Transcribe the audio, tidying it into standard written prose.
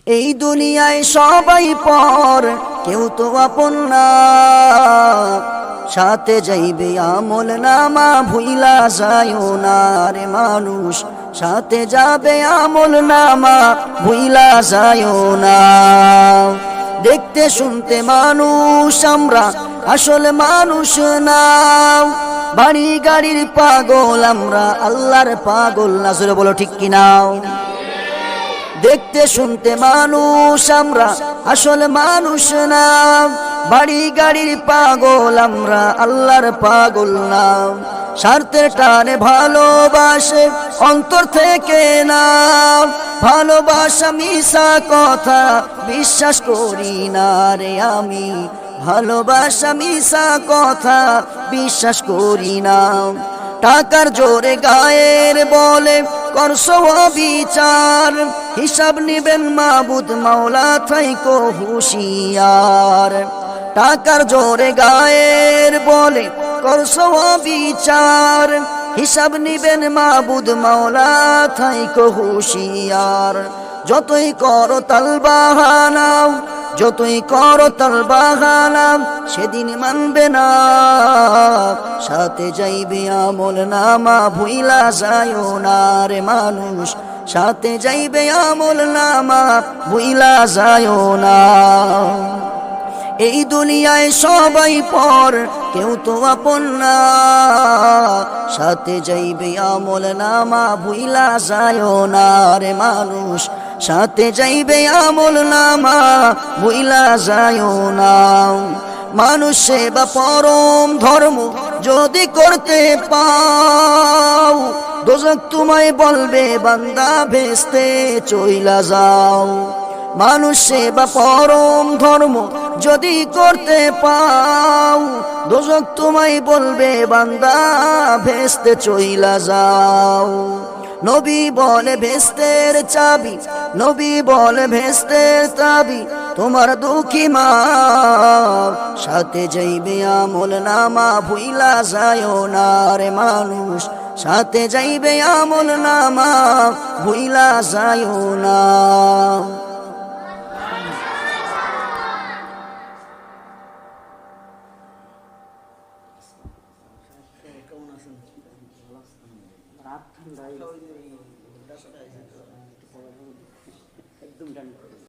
এই দুনিয়ায় সবাই পর, কেউ তো আপন না। সাথে যাইবে আমল নামা, ভুইলা যায়ও না রে মানুষ। সাথে যাবে আমল নামা, ভুইলা যায়ও না। দেখতে শুনতে মানুষ আমরা, আসলে মানুষ না। বাড়ি গাড়ির পাগল আমরা, আল্লাহর পাগল না। জোরে বলো ঠিক কিনা? দেখতে শুনতে মানুষ আমরা, আসলে মানুষ না। বাড়ি গাড়ির পাগল আমরা, আল্লাহর পাগল না। স্বার্থের টানে ভালোবাসে অন্তর থেকে না। ভালোবাসা মিশা কথা, বিশ্বাস করি না রে আমি। ভালোবাসা মিশা কথা, বিশ্বাস করি না। টাকার জোরে গায়ের বলে করছো বিচার, হিসাব নিবেন মাবুদ মাওলা থাইকো হুঁশিয়ার। টাকার জোরে গায়ের বলে করছো বিচার, হিসাব নিবেন মাবুদ মাওলা থাইকো হুঁশিয়ার। যতই করো তাল বাহানা, যতই করো তাল বাহানা, সেদিন মানবে না। সাথে যাইবে আমল নামা, ভুইলা যায়ও না রে মানুষ। সাথে যাইবে আমল নামা, ভুইলা যায়ও না। এই দুনিয়ায় সবাই পর, কেউ তো আপন না। সাথে যাইবে আমল নামা, ভুইলা যায়ও না রে মানুষ। সাথে যাইবে আমল নামা, ভুইলা যায়ও না। মানুষ সেবা পরম ধর্ম যদি করতে পাও, দোজখ তোমায় বলবে বান্দা ভেস্তে চইলা যাও। মানুষ সেবা পরম ধর্ম যদি করতে পাও, দোজখ তোমায় বলবে বান্দা ভেস্তে চইলা যাও। নবী বলে ভেস্তের চাবি, নবী বলে ভেস্তের চাবি তোমার দুঃখী মা। সাথে যাইবে আমল নামা, ভুইলা যায়ও না রে মানুষ। সাথে যাইবে আমল নামা, ভুইলা যায়ও না। রাত ঠান্ডা একদম